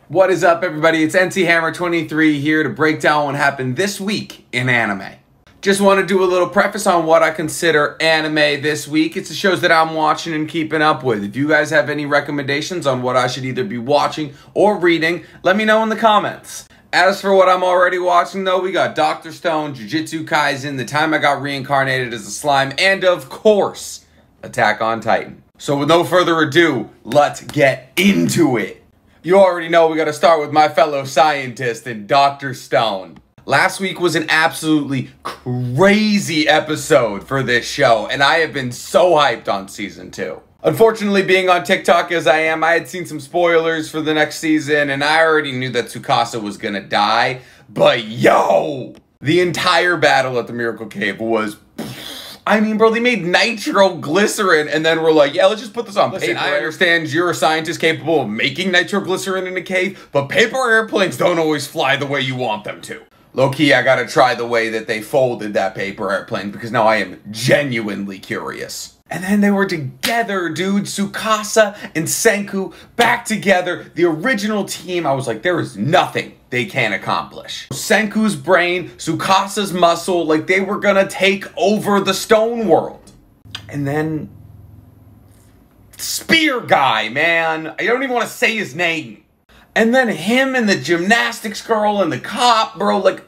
What is up, everybody? It's NC Hammer 23 here to break down what happened this week in anime. Just want to do a little preface on what I consider anime this week. It's the shows that I'm watching and keeping up with. If you guys have any recommendations on what I should either be watching or reading, let me know in the comments. As for what I'm already watching, though, we got Dr. Stone, Jujutsu Kaisen, The Time I Got Reincarnated as a Slime, and of course, Attack on Titan. So with no further ado, let's get into it. You already know we gotta start with my fellow scientist and Dr. Stone. Last week was an absolutely crazy episode for this show, and I have been so hyped on season 2. Unfortunately, being on TikTok as I am, I had seen some spoilers for the next season, and I already knew that Tsukasa was gonna die, but yo! The entire battle at the Miracle Cave was... I mean, bro, they made nitroglycerin and then we're like, yeah, let's just put this on paper. I understand you're a scientist capable of making nitroglycerin in a cave, but paper airplanes don't always fly the way you want them to. Low-key, I gotta try the way that they folded that paper airplane because now I am genuinely curious. And then they were together, dude. Tsukasa and Senku back together. The original team, I was like, there is nothing they can't accomplish. Senku's brain, Tsukasa's muscle, like they were gonna take over the stone world. And then... Spear guy, man. I don't even want to say his name. And then him and the gymnastics girl and the cop, bro, like...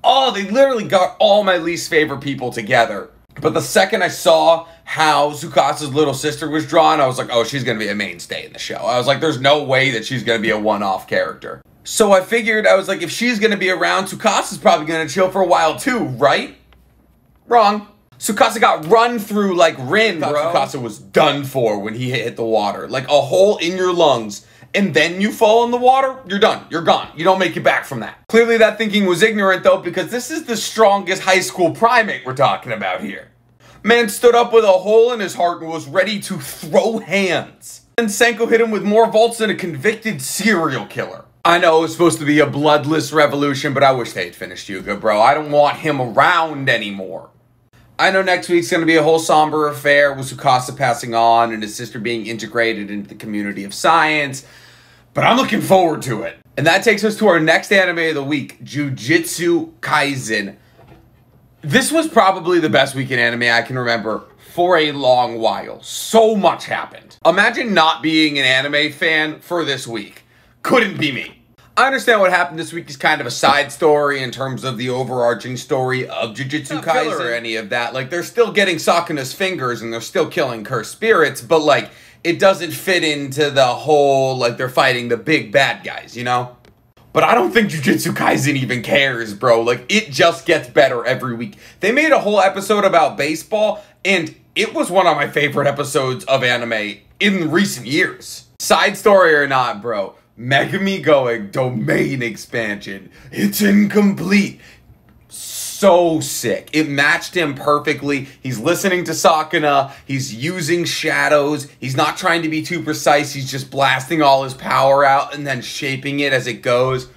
Oh, they literally got all my least favorite people together. But the second I saw how Tsukasa's little sister was drawn, I was like, oh, she's gonna be a mainstay in the show. I was like, there's no way that she's gonna be a one-off character. So I figured, I was like, if she's gonna be around, Tsukasa's probably gonna chill for a while too, right? Wrong. Tsukasa got run through like Rin, bro. Tsukasa was done for when he hit the water. Like a hole in your lungs. And then you fall in the water, you're done. You're gone. You don't make it back from that. Clearly that thinking was ignorant though, because this is the strongest high school primate we're talking about here. Man stood up with a hole in his heart and was ready to throw hands. And Senku hit him with more volts than a convicted serial killer. I know it was supposed to be a bloodless revolution, but I wish they had finished Yuga, bro. I don't want him around anymore. I know next week's going to be a whole somber affair with Tsukasa passing on and his sister being integrated into the community of science, but I'm looking forward to it. And that takes us to our next anime of the week, Jujutsu Kaisen. This was probably the best week in anime I can remember for a long while. So much happened. Imagine not being an anime fan for this week. Couldn't be me. I understand what happened this week is kind of a side story in terms of the overarching story of Jujutsu Kaisen or any of that. Like, they're still getting Sakuna's fingers and they're still killing cursed spirits, but like, it doesn't fit into the whole, like, they're fighting the big bad guys, you know? But I don't think Jujutsu Kaisen even cares, bro. Like, it just gets better every week. They made a whole episode about baseball, and it was one of my favorite episodes of anime in recent years. Side story or not, bro. Megami going domain expansion. It's incomplete. So sick. It matched him perfectly. He's listening to Sakuna. He's using shadows. He's not trying to be too precise. He's just blasting all his power out and then shaping it as it goes.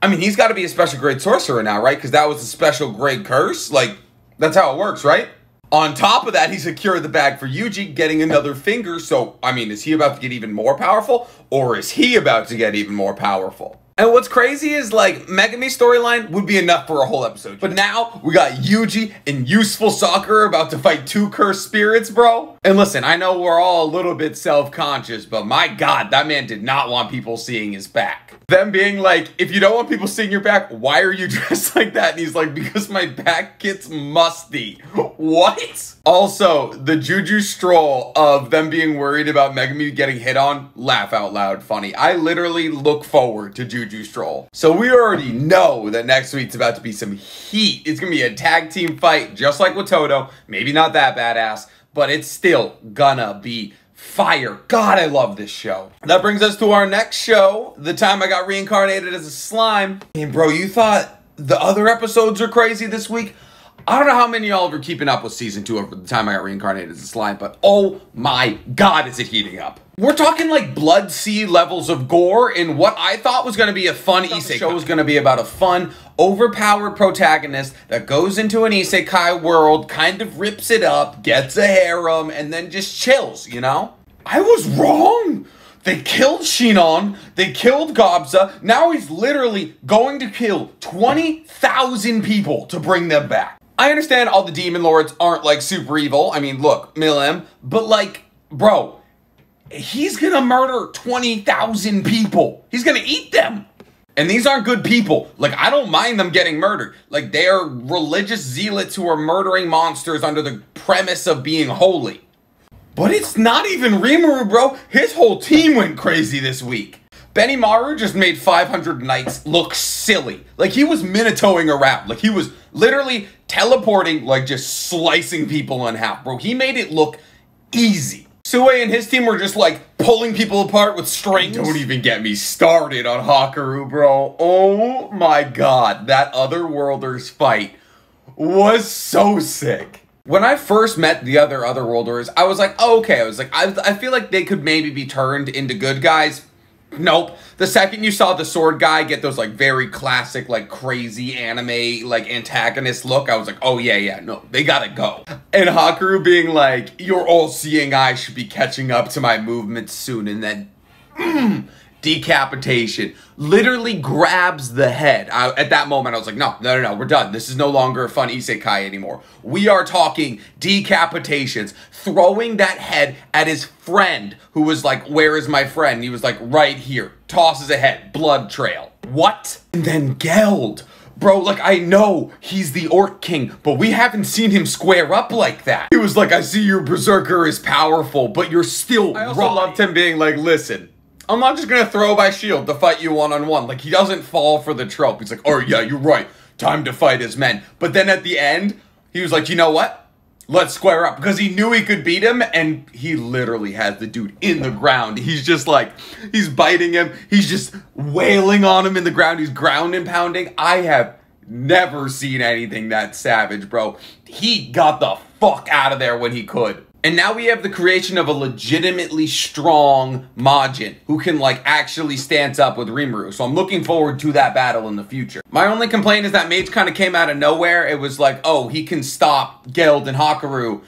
I mean, he's got to be a special grade sorcerer now, right? Because that was a special grade curse. Like, that's how it works, right? On top of that, he secured the bag for Yuji, getting another finger. So, I mean, is he about to get even more powerful? Or is he about to get even more powerful? And what's crazy is, like, Megami's storyline would be enough for a whole episode. But now, we got Yuji and Useful Sakura about to fight two cursed spirits, bro. And listen, I know we're all a little bit self-conscious, but my God, that man did not want people seeing his back. Them being like, if you don't want people seeing your back, why are you dressed like that? And he's like, because my back gets musty. What? Also, the Juju stroll of them being worried about Megami getting hit on, laugh out loud funny. I literally look forward to Juju stroll. So we already know that next week's about to be some heat. It's gonna be a tag team fight, just like with Todo. Maybe not that badass, but it's still gonna be fire. God, I love this show. That brings us to our next show, The Time I Got Reincarnated as a Slime. And bro, you thought the other episodes are crazy this week? I don't know how many of y'all are keeping up with season 2 of The Time I Got Reincarnated as a Slime, but oh my God, is it heating up. We're talking like blood sea levels of gore in what I thought was going to be a fun isekai. The show was going to be about a fun, overpowered protagonist that goes into an isekai world, kind of rips it up, gets a harem, and then just chills, you know? I was wrong. They killed Shinon, they killed Gobza, now he's literally going to kill 20,000 people to bring them back. I understand all the demon lords aren't like super evil, I mean look, Milim, but like, bro, he's gonna murder 20,000 people. He's gonna eat them. And these aren't good people. Like, I don't mind them getting murdered. Like, they are religious zealots who are murdering monsters under the premise of being holy. But it's not even Rimuru, bro. His whole team went crazy this week. Benimaru just made 500 knights look silly. Like, he was Minatoing around. Like, he was literally teleporting, like, just slicing people in half, bro. He made it look easy. Sue and his team were just, like, pulling people apart with strings. Don't even get me started on Hakaru, bro. Oh, my God. That Otherworlders fight was so sick. When I first met the Otherworlders, I was like, oh, okay. I was like, I feel like they could maybe be turned into good guys. Nope. The second you saw the sword guy get those, like, very classic, like, crazy anime, like, antagonist look, I was like, oh, yeah, no, they gotta go. And Hakaru being like, your all-seeing eye should be catching up to my movements soon, and then, decapitation. Literally grabs the head. At that moment, I was like, no, we're done. This is no longer a fun isekai anymore. We are talking decapitations. Throwing that head at his friend, who was like, where is my friend? He was like, right here. Tosses a head. Blood trail. What? And then Geld. Bro, like, I know he's the Orc King, but we haven't seen him square up like that. He was like, I see your Berserker is powerful, but you're still I also loved him being like, listen, I'm not just gonna throw my shield to fight you one-on-one. Like, he doesn't fall for the trope. He's like, oh yeah, you're right. Time to fight as men. But then at the end, he was like, you know what? Let's square up. Because he knew he could beat him, and he literally has the dude in the ground. He's just like, he's biting him. He's just wailing on him in the ground. He's ground and pounding. I have never seen anything that savage, bro. He got the fuck out of there when he could. And now we have the creation of a legitimately strong Majin who can, like, actually stand up with Rimuru. So I'm looking forward to that battle in the future. My only complaint is that Mage kind of came out of nowhere. It was like, oh, he can stop Geld and Hakaru,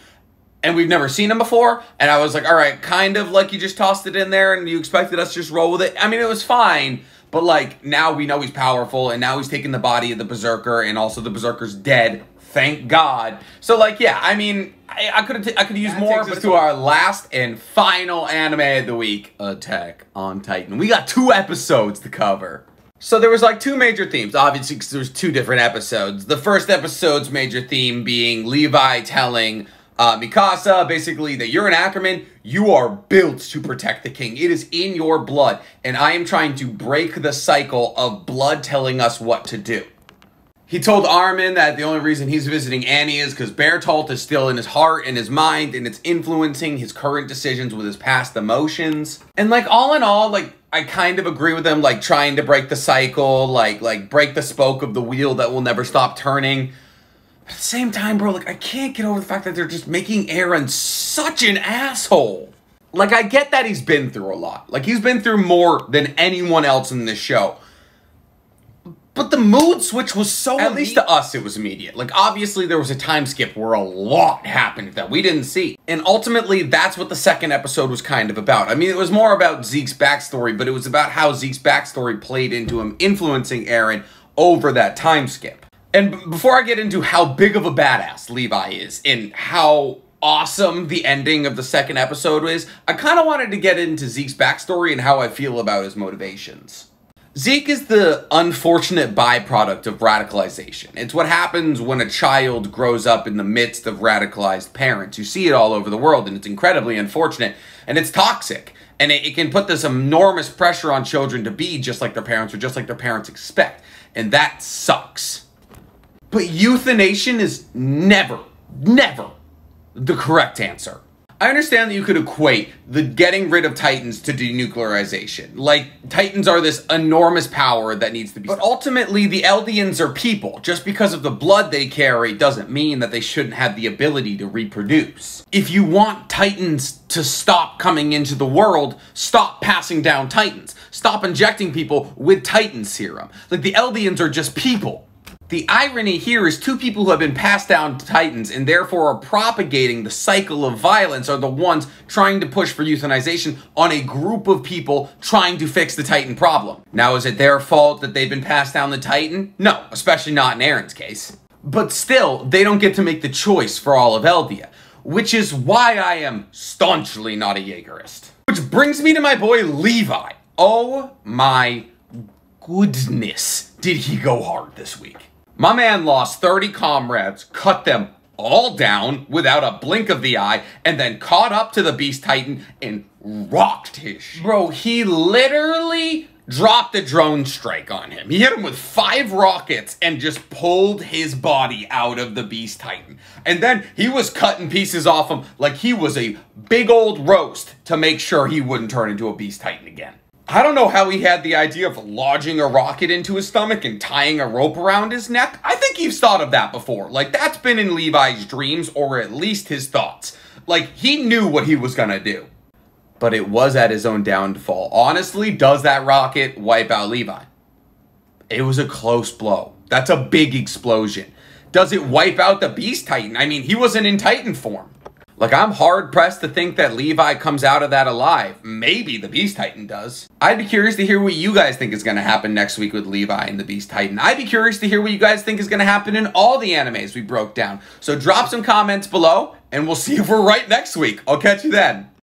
and we've never seen him before. And I was like, all right, kind of like you just tossed it in there and you expected us to just roll with it. I mean, it was fine. But, like, now we know he's powerful, and now he's taking the body of the Berserker, and also the Berserker's dead. Thank God. So, like, yeah, I mean, I could use more, but to our last and final anime of the week, Attack on Titan. We got 2 episodes to cover. So there was, like, 2 major themes, obviously, because there's 2 different episodes. The first episode's major theme being Levi telling Mikasa, basically, that you're an Ackerman, you are built to protect the king. It is in your blood, and I am trying to break the cycle of blood telling us what to do. He told Armin that the only reason he's visiting Annie is because Bertolt is still in his heart and his mind, and it's influencing his current decisions with his past emotions. And, like, all in all, like, I kind of agree with him, like, trying to break the cycle, like break the spoke of the wheel that will never stop turning. But at the same time, bro, like, I can't get over the fact that they're just making Eren such an asshole. Like, I get that he's been through a lot. Like, he's been through more than anyone else in this show. But the mood switch was so At least to us, it was immediate. Like, obviously, there was a time skip where a lot happened that we didn't see. And ultimately, that's what the second episode was kind of about. I mean, it was more about Zeke's backstory, but it was about how Zeke's backstory played into him influencing Eren over that time skip. And before I get into how big of a badass Levi is and how awesome the ending of the second episode is, I kind of wanted to get into Zeke's backstory and how I feel about his motivations. Zeke is the unfortunate byproduct of radicalization. It's what happens when a child grows up in the midst of radicalized parents. You see it all over the world, and it's incredibly unfortunate, and it's toxic. And it can put this enormous pressure on children to be just like their parents or just like their parents expect. And that sucks. But euthanation is never the correct answer. I understand that you could equate the getting rid of Titans to denuclearization. Like, Titans are this enormous power that needs to be... But ultimately, the Eldians are people. Just because of the blood they carry doesn't mean that they shouldn't have the ability to reproduce. If you want Titans to stop coming into the world, stop passing down Titans. Stop injecting people with Titan serum. Like, the Eldians are just people. The irony here is two people who have been passed down to Titans and therefore are propagating the cycle of violence are the ones trying to push for euthanization on a group of people trying to fix the Titan problem. Now, is it their fault that they've been passed down the Titan? No, especially not in Aaron's case. But still, they don't get to make the choice for all of Eldia, which is why I am staunchly not a Jaegerist. Which brings me to my boy Levi. Oh my goodness, did he go hard this week. My man lost 30 comrades, cut them all down without a blink of the eye, and then caught up to the Beast Titan and rocked his shit. Bro, he literally dropped a drone strike on him. He hit him with 5 rockets and just pulled his body out of the Beast Titan. And then he was cutting pieces off him like he was a big old roast to make sure he wouldn't turn into a Beast Titan again. I don't know how he had the idea of lodging a rocket into his stomach and tying a rope around his neck. I think he's thought of that before. Like, that's been in Levi's dreams, or at least his thoughts. Like, he knew what he was gonna do. But it was at his own downfall. Honestly, does that rocket wipe out Levi? It was a close blow. That's a big explosion. Does it wipe out the Beast Titan? I mean, he wasn't in Titan form. Like, I'm hard-pressed to think that Levi comes out of that alive. Maybe the Beast Titan does. I'd be curious to hear what you guys think is going to happen next week with Levi and the Beast Titan. I'd be curious to hear what you guys think is going to happen in all the animes we broke down. So drop some comments below, and we'll see if we're right next week. I'll catch you then.